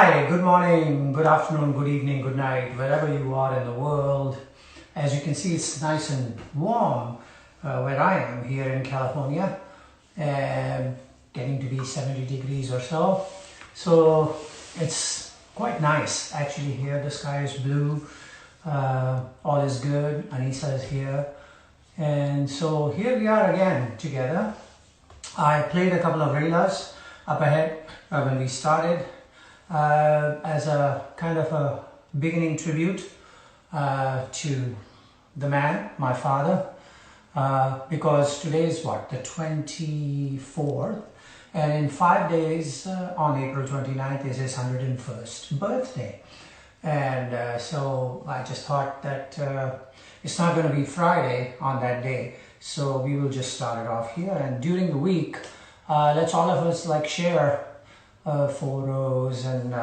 Hi, good morning, good afternoon, good evening, good night, wherever you are in the world. As you can see, it's nice and warm where I am here in California, getting to be 70 degrees or so. So it's quite nice actually here. The sky is blue, all is good. Anisa is here. And so here we are again together. I played a couple of relas up ahead when we started. As a kind of a beginning tribute to the man, my father, because today is what, the 24th, and in 5 days on April 29th is his 101st birthday. And so I just thought that it's not going to be Friday on that day, so we will just start it off here, and during the week let's all of us like share photos and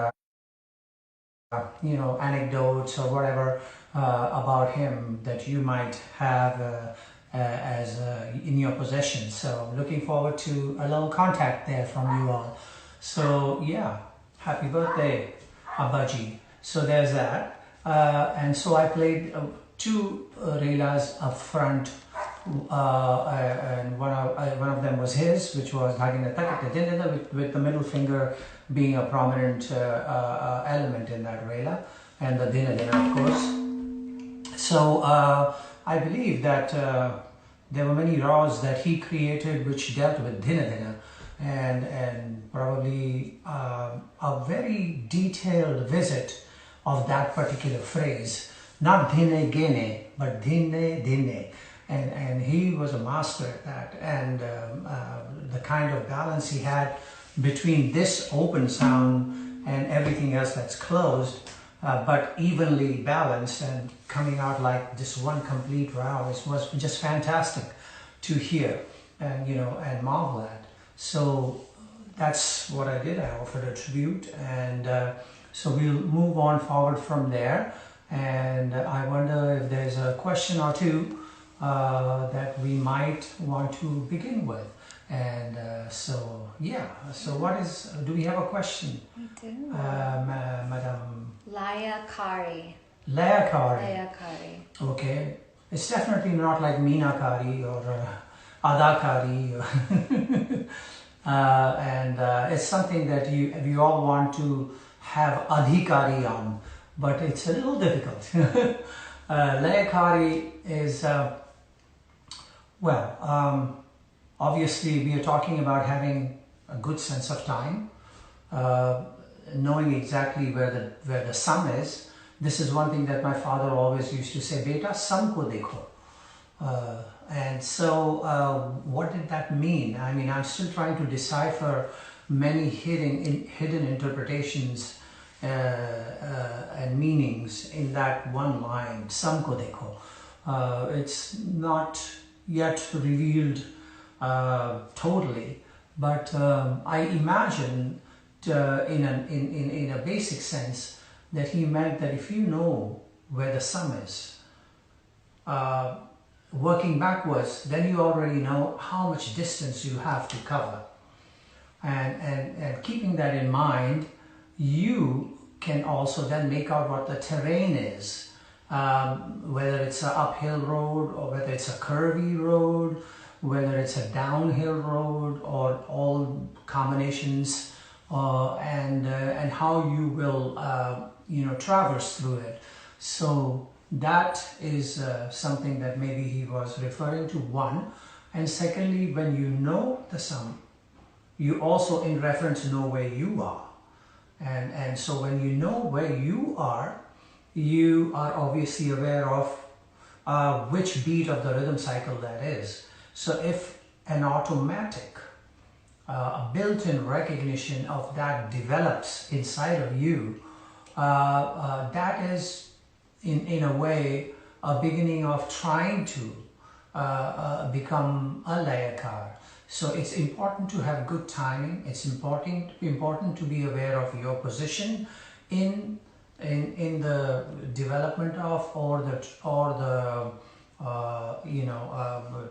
anecdotes or whatever about him that you might have as in your possession. So looking forward to a little contact there from you all. So yeah, happy birthday Abaji. So there's that, and so I played two relas up front, and one of them was his, which was with the middle finger being a prominent element in that rela, and the Dina of course. So I believe that there were many raws that he created which dealt with Dina, and probably a very detailed visit of that particular phrase, not Dine Gene, but Dine. And he was a master at that, and the kind of balance he had between this open sound and everything else that's closed, but evenly balanced and coming out like this one complete row was just fantastic to hear and marvel at. So that's what I did. I offered a tribute, and so we'll move on forward from there. And I wonder if there's a question or two that we might want to begin with. And so yeah, so do we have a question? We do. Madam Laya Kari. Laya Kari. Laya Kari. Okay, it's definitely not like Meena Kari or Ada Kari. And it's something that we all want to have adhikari on, but it's a little difficult. Laya Kari is obviously we are talking about having a good sense of time, knowing exactly where the sum is. This is one thing that my father always used to say, "Beta, sum ko dekho." And so what did that mean? I mean, I'm still trying to decipher many hidden interpretations and meanings in that one line, "Sum ko dekho." It's not yet revealed totally, but I imagine in a basic sense that he meant that if you know where the sum is, working backwards, then you already know how much distance you have to cover, and keeping that in mind, you can also then make out what the terrain is, whether it's an uphill road or whether it's a curvy road, whether it's a downhill road, or all combinations, and how you will traverse through it. So that is something that maybe he was referring to, one. And secondly, when you know the sum, you also in reference know where you are. And so when you know where you are obviously aware of which beat of the rhythm cycle that is. So if an automatic, a built-in recognition of that develops inside of you, that is in a way a beginning of trying to become a layakar. So it's important to have good timing. It's important to be aware of your position in the development of or the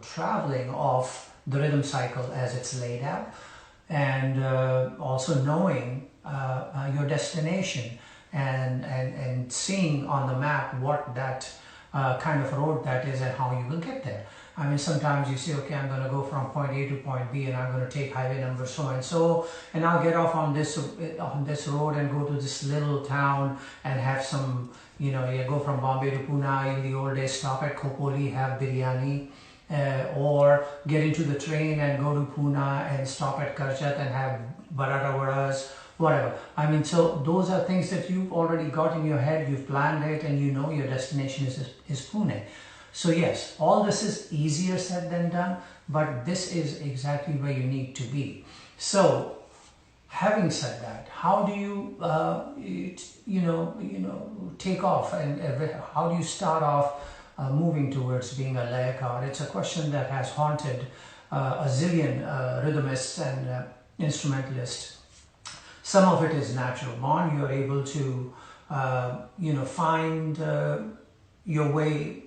traveling of the rhythm cycle as it's laid out. and also knowing your destination and seeing on the map what that kind of road that is and how you will get there. I mean, sometimes you say, okay, I'm going to go from point A to point B and I'm going to take highway number so and so, and I'll get off on this road and go to this little town and have some, you know, you go from Bombay to Pune in the old days, stop at Khopoli, have biryani, or get into the train and go to Pune and stop at Karchat and have barata vadas, whatever. I mean, so those are things that you've already got in your head, you've planned it, and you know your destination is Pune. So yes, all this is easier said than done, but this is exactly where you need to be. So having said that, how do you, take off, and how do you start off moving towards being a layakar? It's a question that has haunted a zillion rhythmists and instrumentalists. Some of it is natural born. You're able to, find your way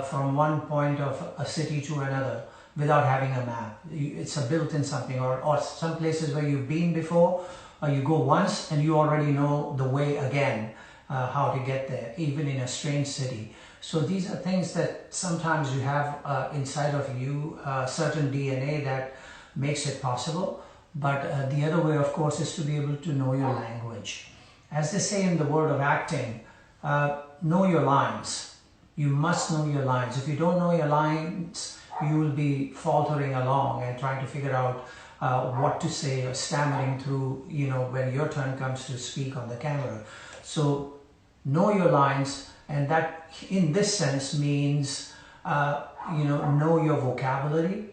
from one point of a city to another without having a map. It's a built-in something, or some places where you've been before, or you go once and you already know the way again, how to get there, even in a strange city. So these are things that sometimes you have inside of you, certain DNA that makes it possible. But the other way, of course, is to be able to know your language. As they say in the world of acting, know your lines. You must know your lines. If you don't know your lines, you will be faltering along and trying to figure out what to say, or stammering through, when your turn comes to speak on the camera. So know your lines, and that in this sense means, know your vocabulary,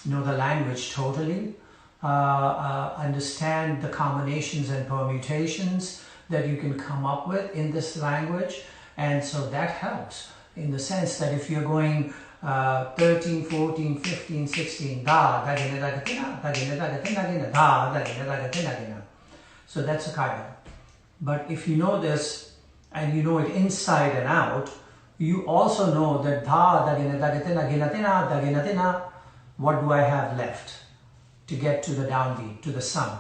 know the language totally, understand the combinations and permutations that you can come up with in this language. And so that helps in the sense that if you're going 13, 14, 15, 16, so that's a kaida. But if you know this and you know it inside and out, you also know that what do I have left to get to the downbeat, to the sum.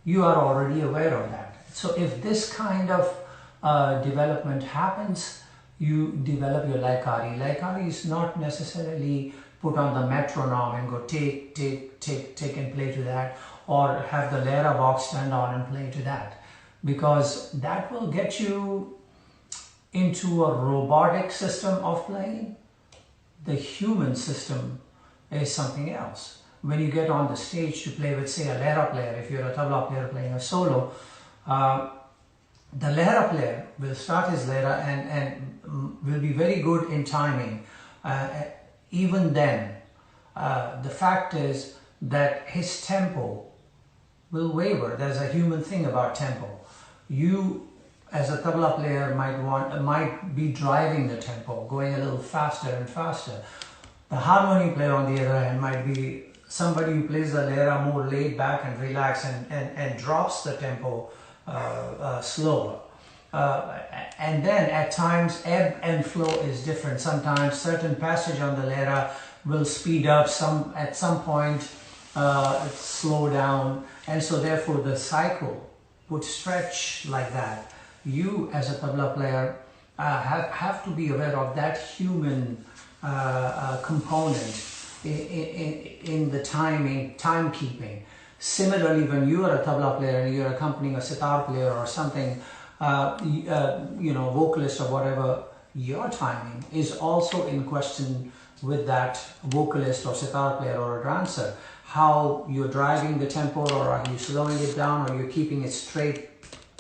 You are already aware of that. So if this kind of development happens, you develop your laikari. Laikari is not necessarily put on the metronome and go take and play to that, or have the lera box stand on and play to that, because that will get you into a robotic system of playing. The human system is something else. When you get on the stage to play with, say, a lera player, if you're a tabla player playing a solo, the lera player will start his lera and will be very good in timing. Even then, the fact is that his tempo will waver. There's a human thing about tempo. You, as a tabla player, might be driving the tempo, going a little faster and faster. The harmony player, on the other hand, might be somebody who plays the lera more laid back and relaxed and drops the tempo slower. And then at times ebb and flow is different. Sometimes certain passage on the lera will speed up, at some point slow down, and so therefore the cycle would stretch like that. You as a tabla player have to be aware of that human component in the timekeeping. Similarly, when you are a tabla player and you're accompanying a sitar player or something, vocalist or whatever, your timing is also in question with that vocalist or sitar player or a dancer. How you're driving the tempo, or are you slowing it down, or you're keeping it straight,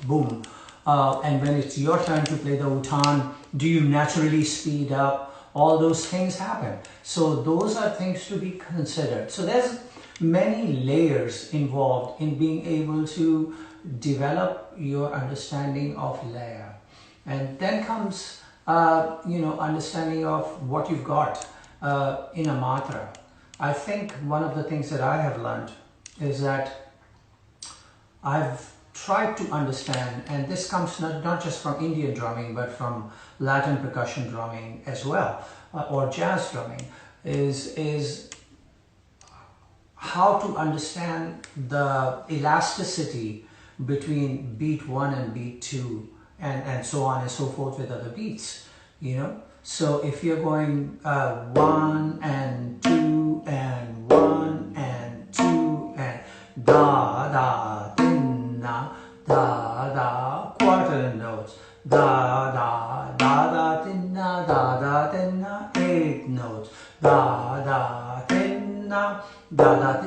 boom. And when it's your turn to play the utan, do you naturally speed up? All those things happen. So those are things to be considered. So there's many layers involved in being able to develop your understanding of laya. And then comes, understanding of what you've got in a matra. I think one of the things that I have learned is that I've tried to understand, and this comes not just from Indian drumming, but from Latin percussion drumming as well, or jazz drumming, is how to understand the elasticity between beat 1 and beat 2 and so on and so forth with other beats, you know. So if you're going 1 and 2 and 1 and 2 and da da tin na da da, quarter notes, da da da da tin na 8 notes, da da tin na da da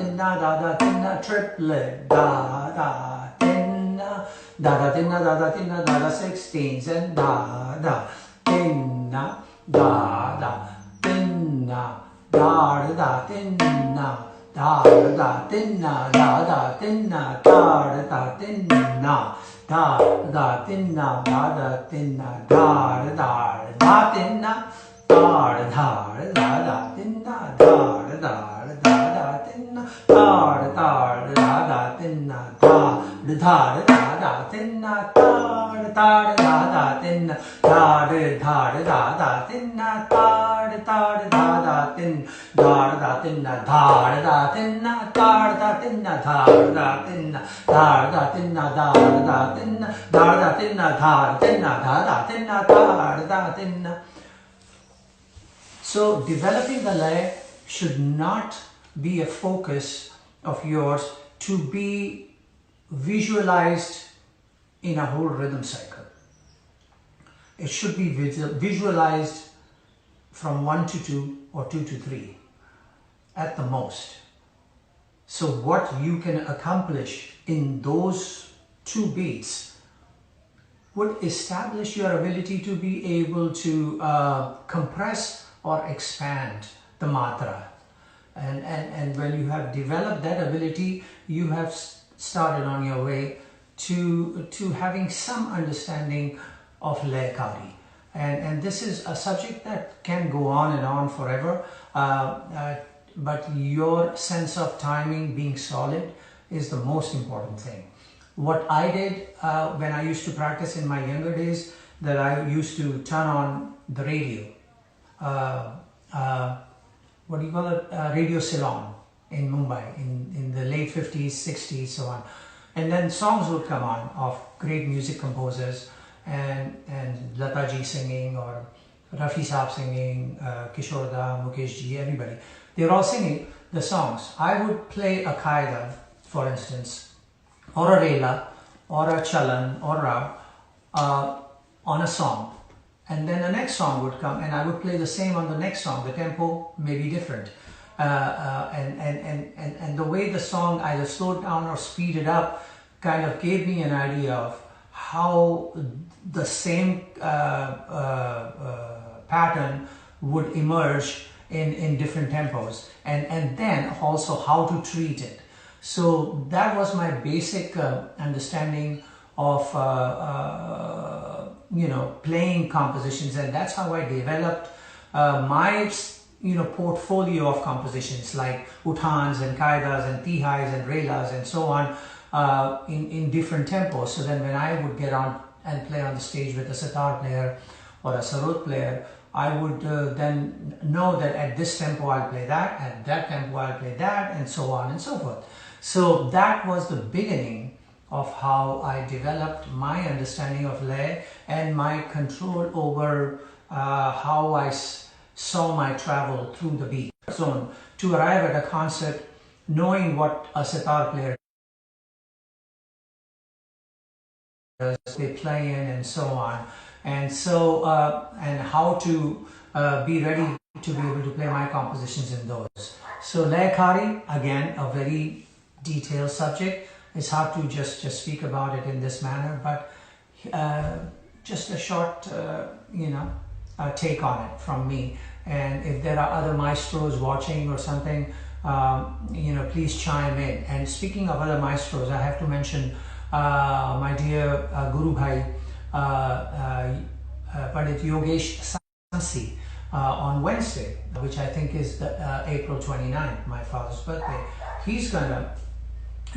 triplet, da da tin na da da 16s, and da da tin na da da tin na da da tin na da da tin na da da tin na da da tin na da da tin na da da tin na da da tin na da da tin na da da tin na da tin na da tin na da tin na da tin na da tin da tin na da tin na da tin na da tin na da tin na da tin na da tin na da tin na da tin na da tin na. So developing the lay should not be a focus of yours to be visualized in a whole rhythm cycle. It should be visualized from 1 to 2 or 2 to 3 at the most. So what you can accomplish in those 2 beats would establish your ability to be able to compress or expand the matra. And when you have developed that ability, you have started on your way to having some understanding of Layakari. And this is a subject that can go on and on forever, but your sense of timing being solid is the most important thing. What I did when I used to practice in my younger days, that I used to turn on the radio, what do you call it, Radio Ceylon in Mumbai in the late 50s, 60s, so on. And then songs would come on of great music composers, and Lata ji singing, or Rafi Saab singing, Kishore Da, Mukesh ji, everybody. They were all singing the songs. I would play a qaida, for instance, or a rela, or a chalan, or a on a song. And then the next song would come, and I would play the same on the next song. The tempo may be different. And the way the song either slowed down or speeded up kind of gave me an idea of how the same pattern would emerge in different tempos, and then also how to treat it. So that was my basic understanding of playing compositions, and that's how I developed my portfolio of compositions like uthans and qaidas and tihais and relas and so on in different tempos. So then when I would get on and play on the stage with a sitar player or a sarod player, I would then know that at this tempo I'll play that, at that tempo I'll play that, and so on and so forth. So that was the beginning of how I developed my understanding of lay and my control over how I saw my travel through the beat zone to arrive at a concert, knowing what a sitar player does, they play in, and so on, and so and how to be ready to be able to play my compositions in those. So Layakari, again, a very detailed subject. It's hard to just speak about it in this manner, but just a short take on it from me. And if there are other maestros watching or something, please chime in. And speaking of other maestros, I have to mention my dear Guru Bhai Pandit Yogesh Sansi on Wednesday, which I think is April 29th, my father's birthday. He's gonna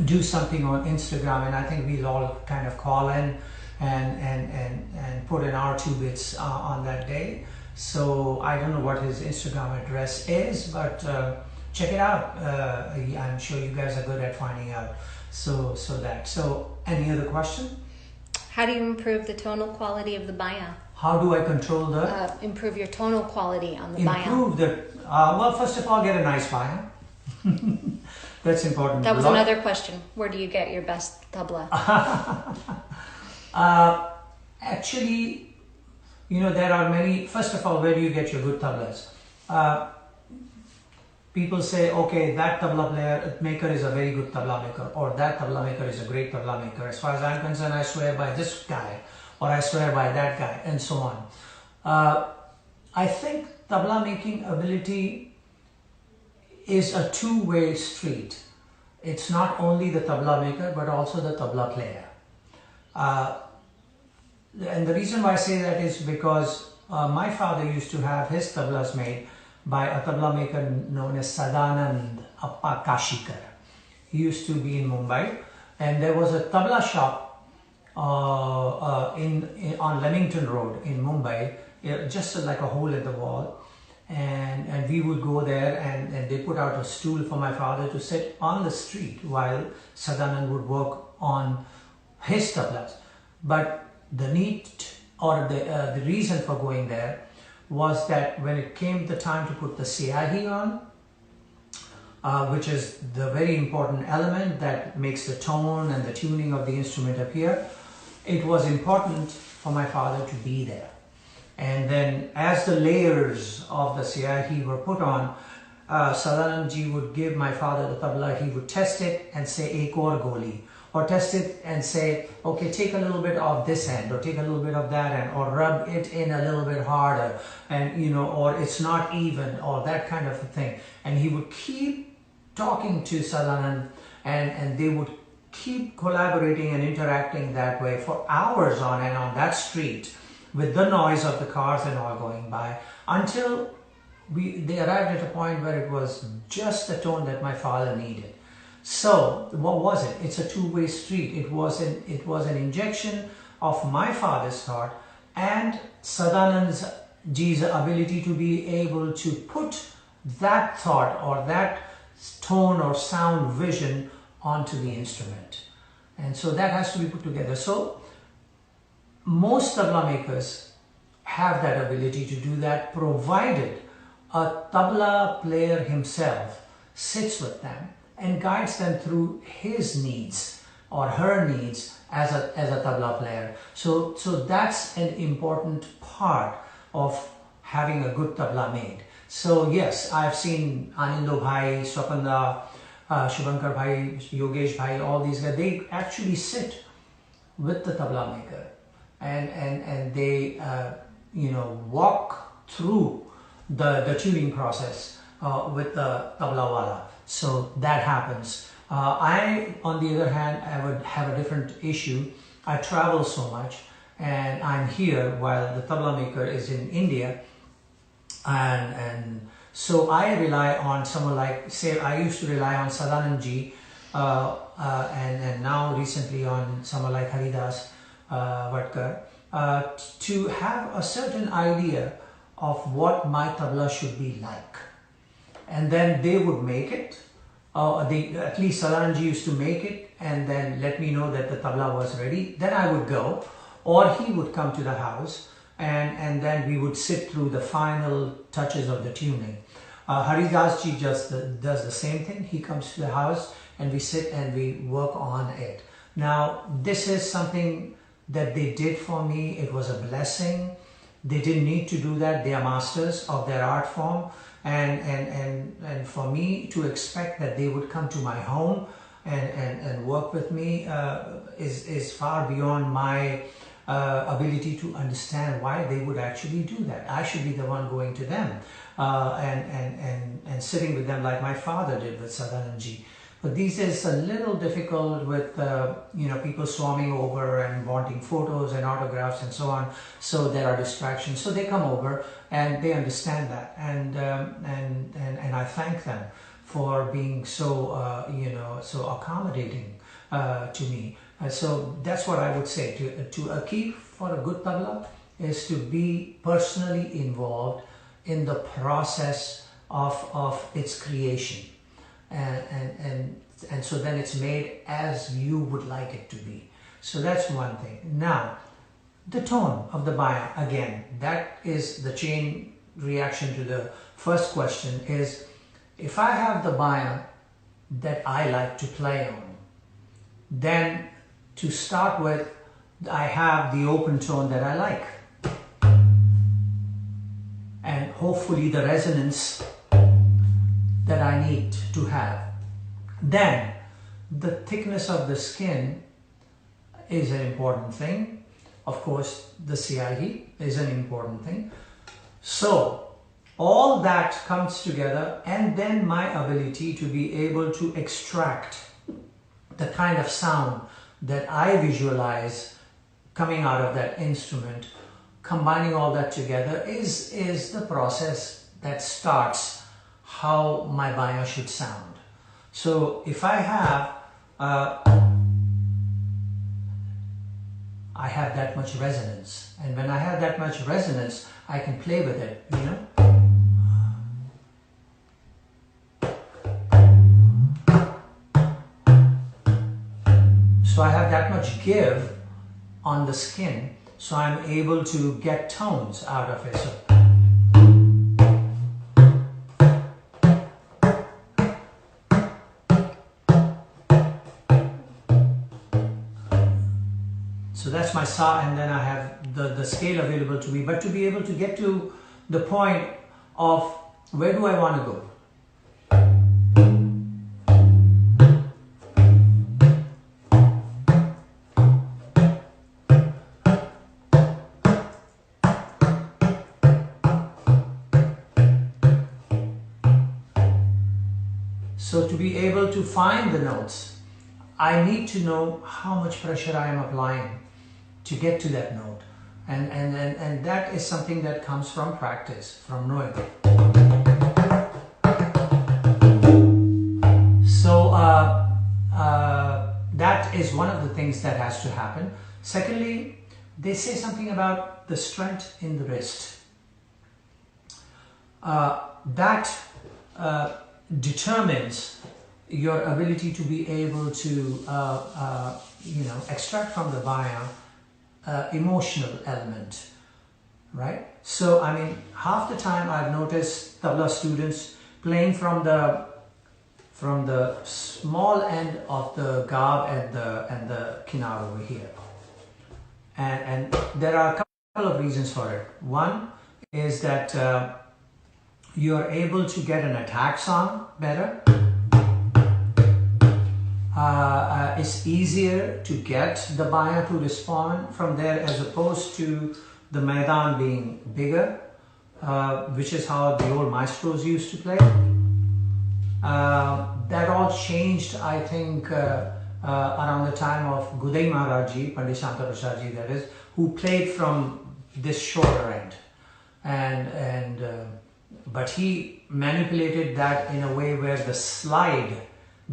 do something on Instagram, and I think we'll all kind of call in and put in our 2 bits on that day. So I don't know what his Instagram address is, but check it out. I'm sure you guys are good at finding out. So any other question? How do you improve the tonal quality of the bayan? How do I control the? Improve your tonal quality on the bayan. Improve the. Well, first of all, get a nice bayan. That's important. That was another question. Where do you get your best tabla? Actually, there are many. First of all, where do you get your good tablas? People say, okay, that tabla maker is a very good tabla maker, or that tabla maker is a great tabla maker. As far as I'm concerned, I swear by this guy, or I swear by that guy, and so on. I think tabla making ability is a two-way street. It's not only the tabla maker, but also the tabla player. And the reason why I say that is because my father used to have his tablas made by a tabla maker known as Sadanand Appa Kashikar. He used to be in Mumbai, and there was a tabla shop on Leamington Road in Mumbai, just like a hole in the wall. And we would go there, and they put out a stool for my father to sit on the street while Sadanand would work on his tablas. But the need or the reason for going there was that when it came the time to put the siyahi on, which is the very important element that makes the tone and the tuning of the instrument appear, it was important for my father to be there. And then as the layers of the siyahi were put on, Sadanand Ji would give my father the tabla. He would test it and say ek aur goli, or test it and say, okay, take a little bit of this end, or take a little bit of that end, or rub it in a little bit harder, and or it's not even, or that kind of a thing. And he would keep talking to Sadanand, and they would keep collaborating and interacting that way for hours on end on that street, with the noise of the cars and all going by, until they arrived at a point where it was just the tone that my father needed. So what was it? It's a two-way street. It was an injection of my father's thought and Sadanand Ji's ability to be able to put that thought or that tone or sound vision onto the instrument. And so that has to be put together. So most tabla makers have that ability to do that, provided a tabla player himself sits with them and guides them through his needs or her needs as a tabla player. So that's an important part of having a good tabla made. So yes, I've seen Anindo Bhai, Swapanda, Shubhankar Bhai, Yogesh Bhai, all these guys, they actually sit with the tabla maker and they walk through the tuning process with the tabla wala. So that happens. I, on the other hand, I would have a different issue. I travel so much and I'm here while the tabla maker is in India, and so I rely on someone like, say, I used to rely on Sadanand Ji, and now recently on someone like Haridas Vatkar, to have a certain idea of what my tabla should be like. And then they would make it, at least Sadanand Ji used to make it and then let me know that the tabla was ready. Then I would go, or he would come to the house, and then we would sit through the final touches of the tuning. Haridas Ji just does the same thing. He comes to the house and we sit and we work on it. Now this is something that they did for me. It was a blessing. They didn't need to do that. They are masters of their art form, and for me to expect that they would come to my home and work with me is far beyond my ability to understand why they would actually do that. I should be the one going to them and sitting with them like my father did with Sadanand Ji. But these days it's a little difficult with people swarming over and wanting photos and autographs and so on. So there are distractions. So they come over and they understand that, and I thank them for being so so accommodating to me. So that's what I would say. To a key for a good tabla is to be personally involved in the process of its creation, and so then it's made as you would like it to be. So that's one thing. Now, the tone of the baya, again, that is the chain reaction to the first question. Is if I have the baya that I like to play on, then to start with, I have the open tone that I like, and hopefully the resonance that I need to have. Then the thickness of the skin is an important thing. Of course, the CIE is an important thing. So all that comes together, and then my ability to be able to extract the kind of sound that I visualize coming out of that instrument, combining all that together is the process that starts how my baya should sound. So if I have that much resonance, and when I have that much resonance, I can play with it, you know. So I have that much give on the skin, so I'm able to get tones out of it. So that's my sa, and then I have the scale available to me. But to be able to get to the point of where do I want to go? So to be able to find the notes, I need to know how much pressure I am applying to get to that note. And that is something that comes from practice, from knowing. So that is one of the things that has to happen. Secondly, they say something about the strength in the wrist. That determines your ability to be able to extract from the baya emotional element, right? So I mean, half the time I've noticed tabla students playing from the small end of the gab and the kinar over here, and there are a couple of reasons for it. One is that you're able to get an attack sound better. It's easier to get the baya to respond from there, as opposed to the maidan being bigger, which is how the old maestros used to play. That all changed, I think, around the time of Gudai Maharaj Ji, Pandit Shanta Prasad Ji, that is, who played from this shorter end, but he manipulated that in a way where the slide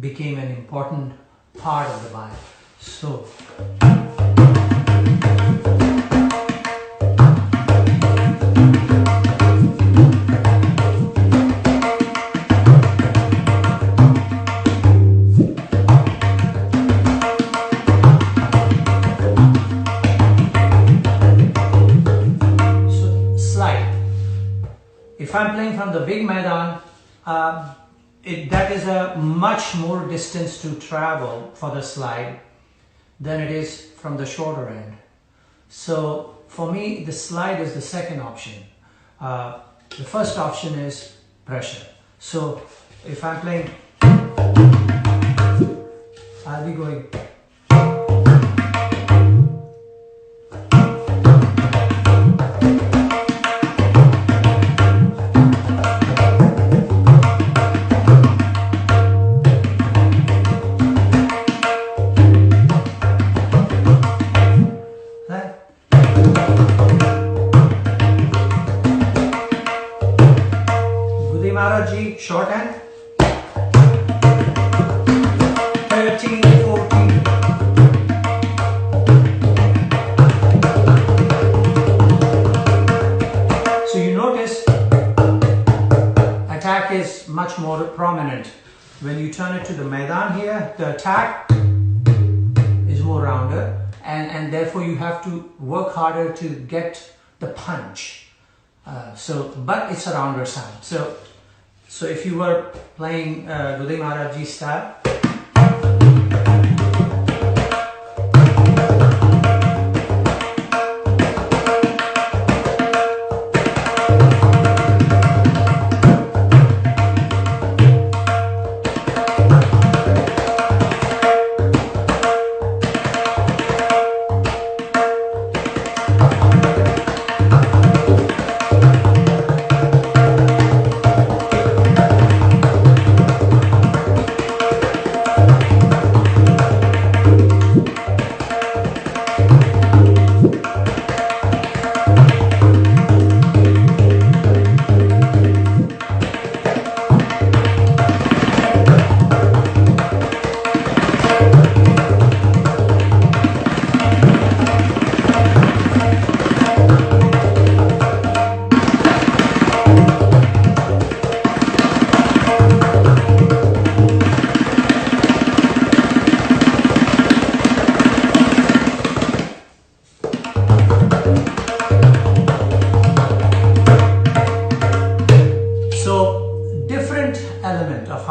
became an important part of the baya. So slide. If I'm playing from the big maidan, that is a much more distance to travel for the slide than it is from the shorter end. So for me, the slide is the second option. The first option is pressure. So if I'm playing, I'll be going. Short hand, more prominent. When you turn it to the maidan here, the attack is more rounder, and therefore you have to work harder to get the punch. But it's a rounder sound. So if you were playing Gudai Maharaj Ji style,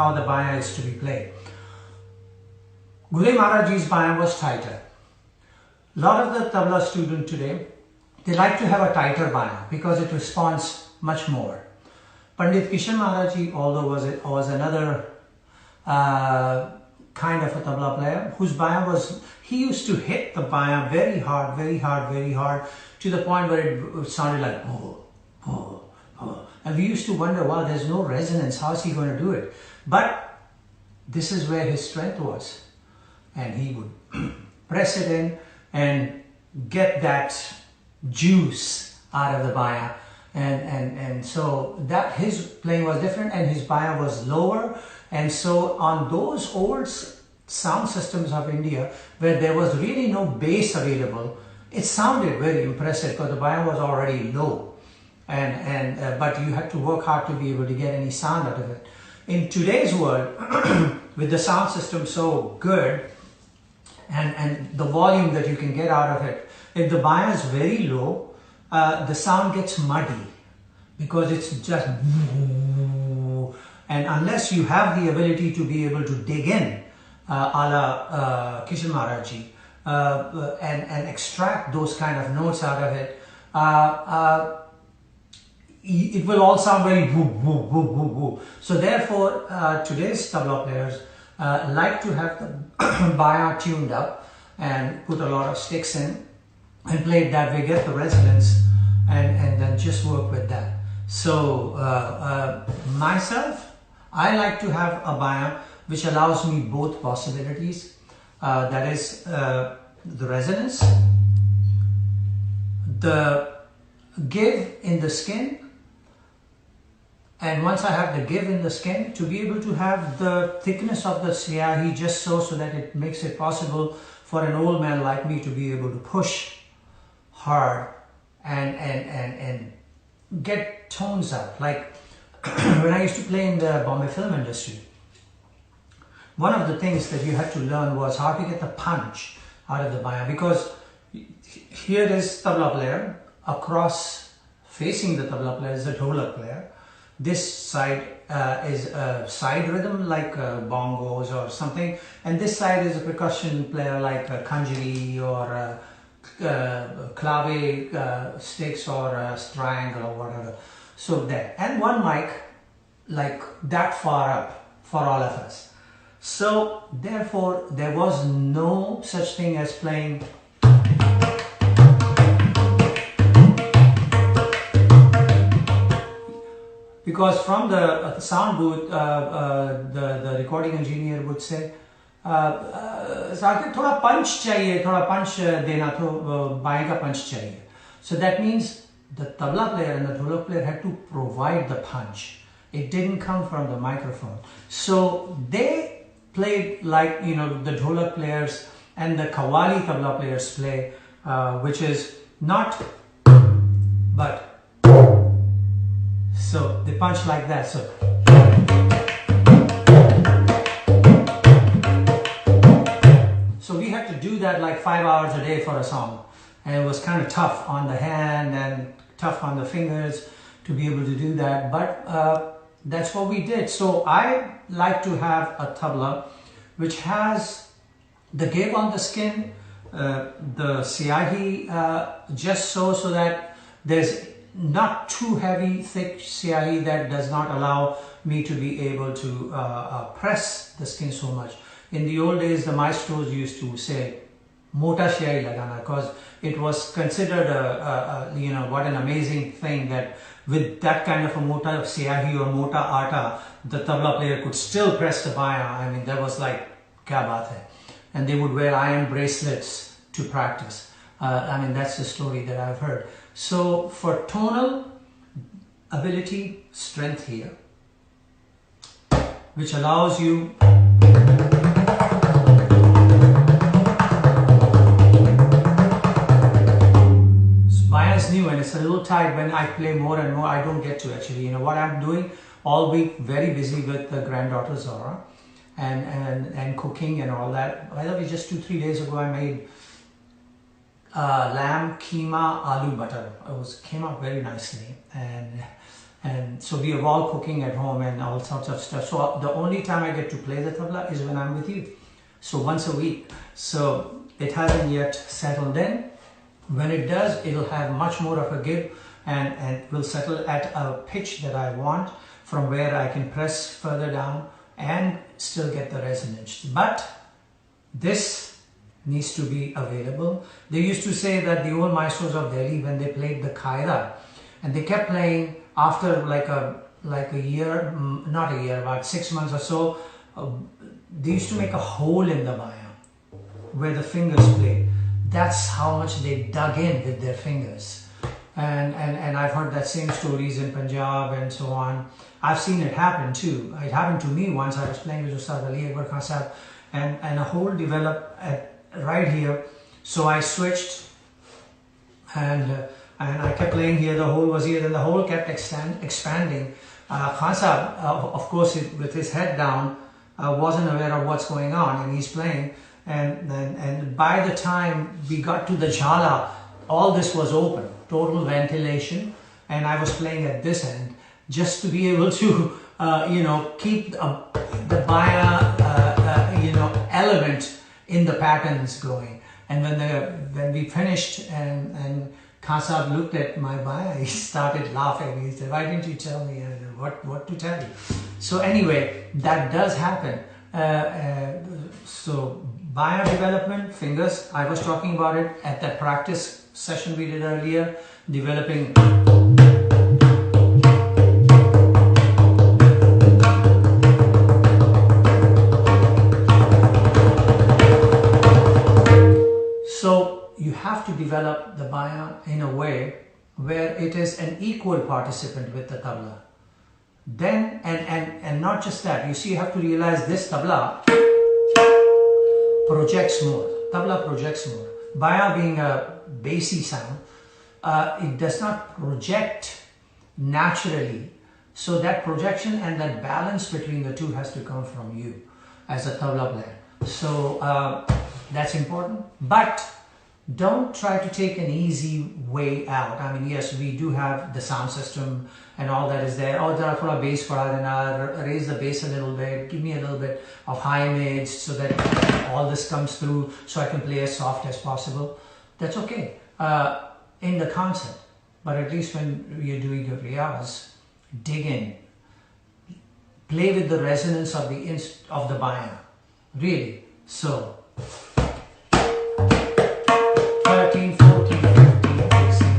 how the baya is to be played. Gudai Maharaj Ji's baya was tighter. A lot of the tabla students today, they like to have a tighter baya because it responds much more. Pandit Kishan Maharaj Ji, although was another kind of a tabla player, whose baya was, he used to hit the baya very hard, to the point where it sounded like oh, oh, oh. And we used to wonder, wow, there's no resonance, how is he going to do it? But this is where his strength was. And he would press it in and get that juice out of the baya. And so that his playing was different and his baya was lower. And so on those old sound systems of India, where there was really no bass available, it sounded very impressive because the baya was already low. But you had to work hard to be able to get any sound out of it. In today's world, with the sound system so good and the volume that you can get out of it, if the baya is very low, the sound gets muddy because it's just, and unless you have the ability to be able to dig in a la Kishan Maharaj Ji and extract those kind of notes out of it, it will all sound very woo, woo, woo, woo, woo. So therefore, today's tabla players like to have the baya tuned up and put a lot of sticks in and play it that way, get the resonance and then just work with that. So myself, I like to have a baya which allows me both possibilities. That is the resonance, the give in the skin, and once I have the give in the skin, to be able to have the thickness of the siyahi just so that it makes it possible for an old man like me to be able to push hard and get tones out. Like when I used to play in the Bombay film industry, one of the things that you had to learn was how to get the punch out of the baya, because here is tabla player, across facing the tabla player is the dholak player. This side is a side rhythm like bongos or something, and this side is a percussion player like kanjari or clave sticks or triangle or whatever. So there, and one mic like that far up for all of us. So therefore there was no such thing as playing because from the sound booth, the recording engineer would say, Zakir, thoda punch chahiye, thoda punch dena, to baएं ka punch chahiye. So that means the tabla player and the dholak player had to provide the punch. It didn't come from the microphone. So they played like, you know, the dholak players and the qawwali tabla players play, which is not but. So they punch like that. So that like 5 hours a day for a song. And it was kind of tough on the hand and tough on the fingers to be able to do that. But that's what we did. So I like to have a tabla which has the give on the skin, the siyahi, just so that there's not too heavy, thick siyahi that does not allow me to be able to press the skin so much. In the old days, the maestros used to say, "Mota siyahi lagana," because it was considered what an amazing thing that with that kind of a mota siyahi or mota atta, the tabla player could still press the baya. I mean, that was like, kya baat hai. And they would wear iron bracelets to practice. I mean, that's the story that I've heard. So for tonal ability, strength here, which allows you baya is new and it's a little tight. When I play more and more, I don't get to actually, what I'm doing all week, very busy with the granddaughter Zora and cooking and all that. By the way, just 2-3 days ago, I made lamb keema aloo butter. Came out very nicely, and so we are all cooking at home and all sorts of stuff. So the only time I get to play the tabla is when I'm with you. So once a week. So it hasn't yet settled in. When it does, it'll have much more of a give and will settle at a pitch that I want, from where I can press further down and still get the resonance. But this needs to be available. They used to say that the old maestros of Delhi, when they played the Qaeda, and they kept playing after like a year, not a year, about 6 months or so, they used to make a hole in the baya where the fingers play. That's how much they dug in with their fingers. And I've heard that same stories in Punjab and so on. I've seen it happen too. It happened to me once. I was playing with Ustad Ali Akbar Khan Sahab, and a hole developed right here. So I switched and I kept playing here. The hole was here, then the hole kept expanding. Khan Sahab, of course, with his head down, wasn't aware of what's going on, and he's playing. And by the time we got to the jhala, all this was open, total ventilation, and I was playing at this end just to be able to, keep the baya, element in the patterns going. And when we finished and Khan Sahab looked at my baya, he started laughing. He said, "Why didn't you tell me?" I said, what to tell you? So anyway, that does happen. So baya development, fingers, I was talking about it at that practice session we did earlier, developing so you have to develop the baya in a way where it is an equal participant with the tabla. Then, and not just that, you see, you have to realize this tabla projects more. Tabla projects more. Baya being a bassy sound, it does not project naturally. So that projection and that balance between the two has to come from you as a tabla player. So that's important. But don't try to take an easy way out. I mean, yes, we do have the sound system and all that is there. Oh, there are bass for then I'll raise the bass a little bit, give me a little bit of high mids so that all this comes through so I can play as soft as possible. That's okay in the concept. But at least when you're doing your riyaz, dig in. Play with the resonance of the baya. Really. So 13, 14, 15, 16.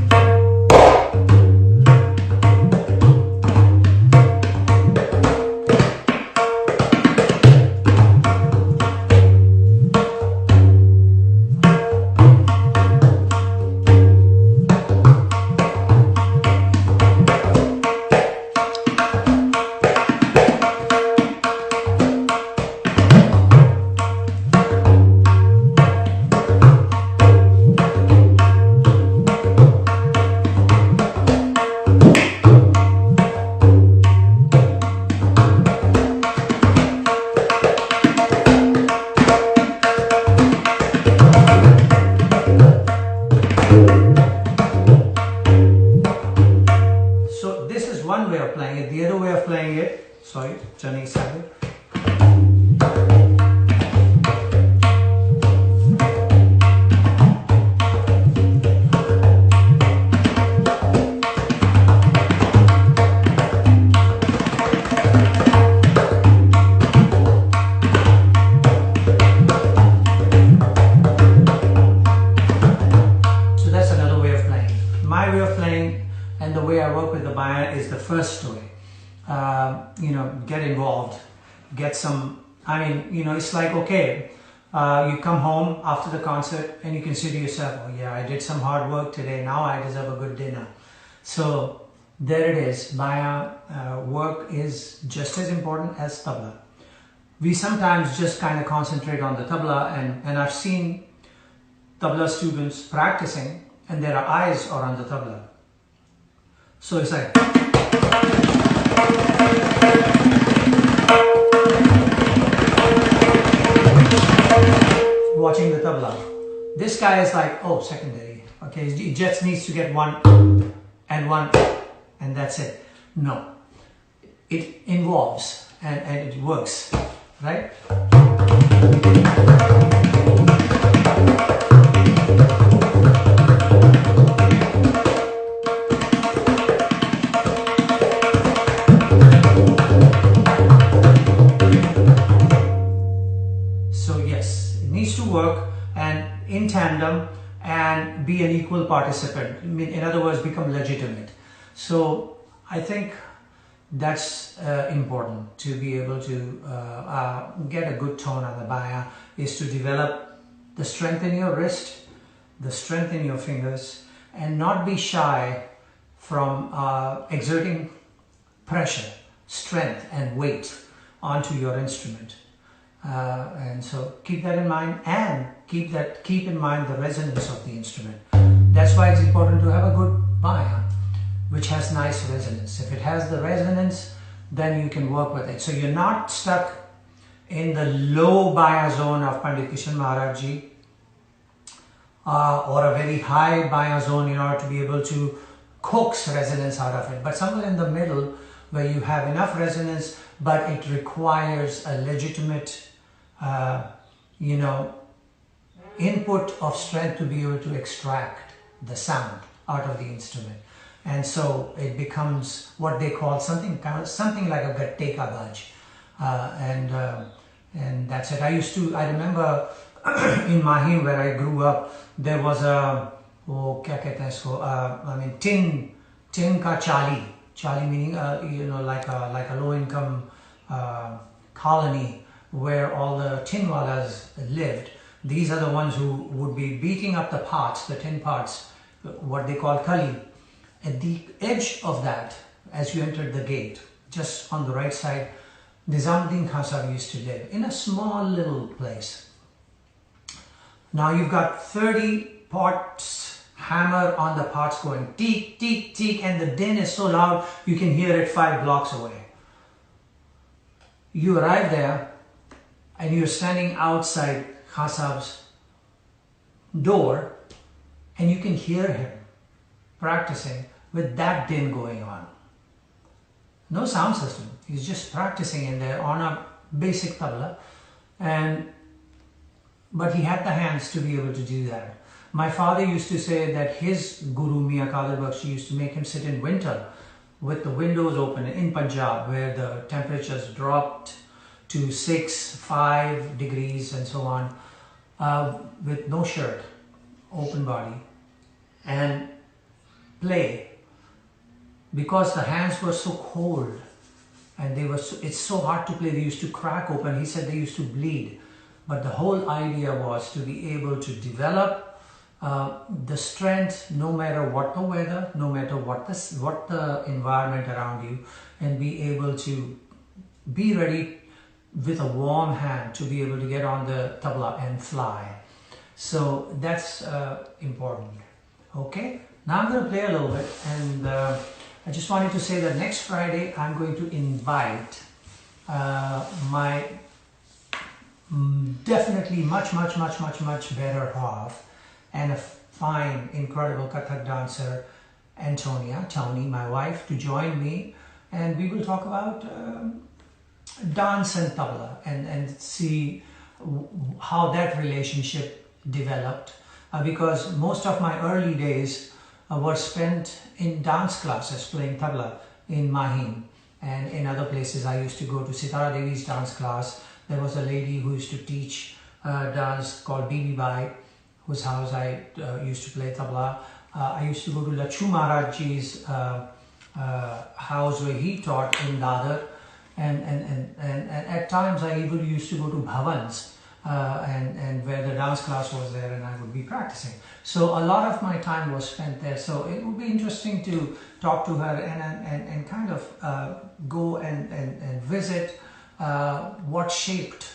sorry, Chani Sagar. And the way I work with the bayan is the first way. Get involved, get some, it's like, okay, you come home after the concert and you consider yourself, oh yeah, I did some hard work today, now I deserve a good dinner. So there it is, bayan work is just as important as tabla. We sometimes just kind of concentrate on the tabla, and I've seen tabla students practicing and their eyes are on the tabla. So it's like watching the tabla. This guy is like, oh, secondary. Okay, he just needs to get one, and that's it. No, it involves and it works, right? Work and in tandem and be an equal participant. In other words, become legitimate. So I think that's important, to be able to get a good tone on the bayan, is to develop the strength in your wrist, the strength in your fingers, and not be shy from exerting pressure, strength and weight onto your instrument. And so keep that in mind, and keep in mind the resonance of the instrument. That's why it's important to have a good bayan which has nice resonance. If it has the resonance, then you can work with it. So you're not stuck in the low bayan zone of Pandit Kishan Maharaj Ji, or a very high bayan zone in order to be able to coax resonance out of it, but somewhere in the middle where you have enough resonance but it requires a legitimate input of strength to be able to extract the sound out of the instrument. And so it becomes what they call something like a gatte ka baj, and that's it. I remember in Mahim, where I grew up, there was a tin ka chali meaning like a low income colony where all the tinwalas lived. These are the ones who would be beating up the pots, the tin pots, what they call kali. At the edge of that, as you entered the gate, just on the right side, Nizamuddin Khan Sahib used to live in a small little place. Now you've got 30 pots, hammer on the pots going teek, teek, teek, and the din is so loud you can hear it 5 blocks away. You arrive there and you're standing outside Khan Sahib's door and you can hear him practicing with that din going on. No sound system. He's just practicing in there on a basic tabla, but he had the hands to be able to do that. My father used to say that his Guru Mian Qadir Bakhshi used to make him sit in winter with the windows open in Punjab, where the temperatures dropped to 6-5 degrees and so on, with no shirt, open body, and play, because the hands were so cold and it's so hard to play. They used to crack open. He said they used to bleed, but the whole idea was to be able to develop the strength no matter what the weather, no matter what the environment around you, and be able to be ready with a warm hand to be able to get on the tabla and fly. So that's important. Okay, now I'm going to play a little bit, and I just wanted to say that next Friday I'm going to invite my definitely much better half and a fine, incredible Kathak dancer, Tony, my wife, to join me, and we will talk about dance and tabla, and see how that relationship developed, because most of my early days were spent in dance classes playing tabla in Mahim, and in other places I used to go to Sitara Devi's dance class. There was a lady who used to teach dance called Bibi Bai, whose house I used to play tabla. I used to go to Lachu Maharaj Ji's house where he taught in Dadar, and at times I even used to go to bhavans and where the dance class was there, and I would be practicing. So a lot of my time was spent there. So it would be interesting to talk to her and kind of go and visit what shaped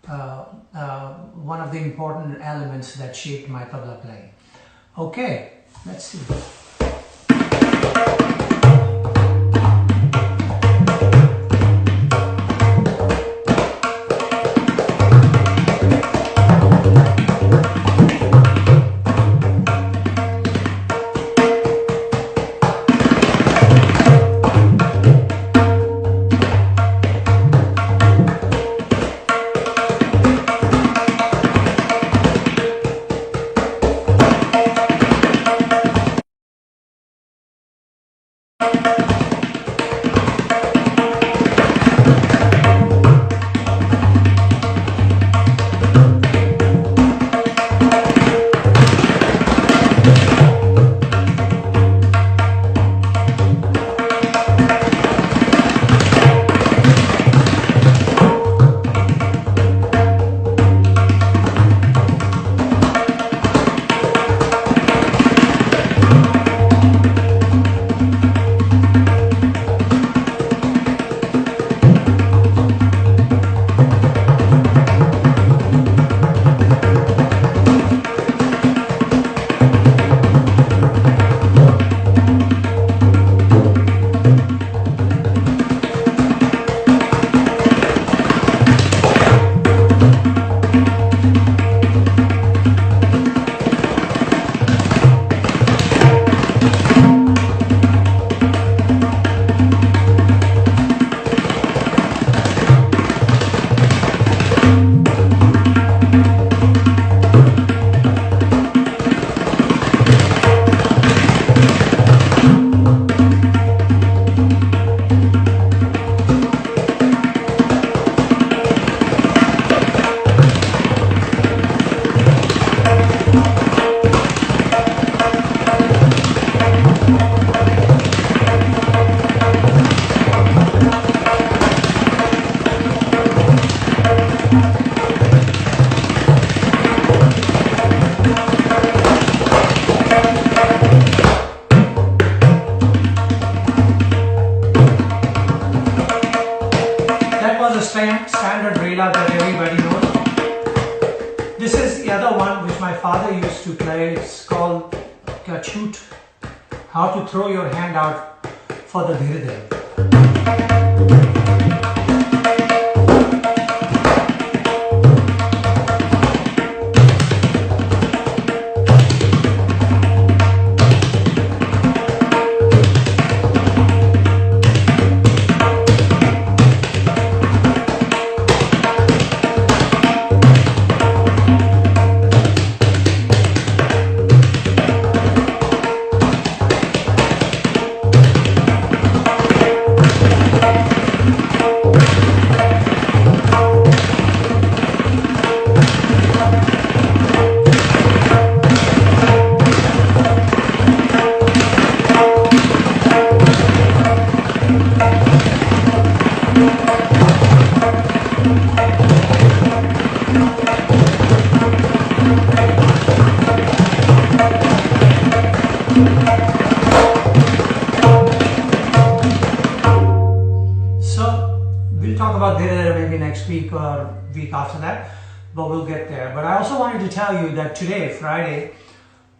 one of the important elements that shaped my tabla playing. Okay, let's see. Standard rela that everybody knows. This is the other one which my father used to play. It's called Kachut, how to throw your hand out for the dhirdev. Week or week after that, but we'll get there. But I also wanted to tell you that today, Friday,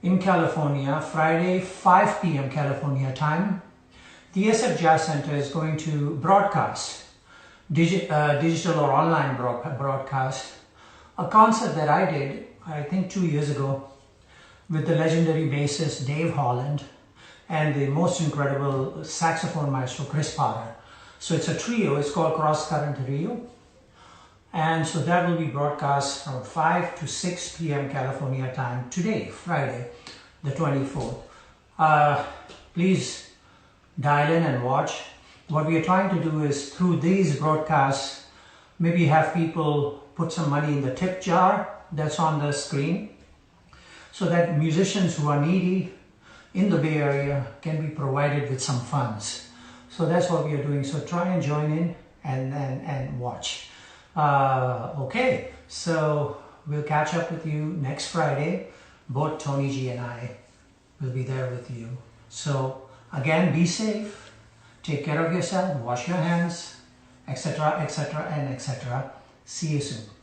in California, Friday 5 p.m. California time, the SF Jazz Center is going to broadcast, digital or online broadcast, a concert that I did, I think 2 years ago, with the legendary bassist Dave Holland and the most incredible saxophone maestro Chris Potter. So it's a trio, it's called Cross Current Trio. And so that will be broadcast from 5 to 6 p.m. California time today, Friday, the 24th. Please dial in and watch. What we are trying to do is through these broadcasts, maybe have people put some money in the tip jar that's on the screen so that musicians who are needy in the Bay Area can be provided with some funds. So that's what we are doing. So try and join in and watch. Okay, so we'll catch up with you next Friday. Both Tony G and I will be there with you. So again, be safe, take care of yourself, wash your hands, etc., etc., and etc. See you soon.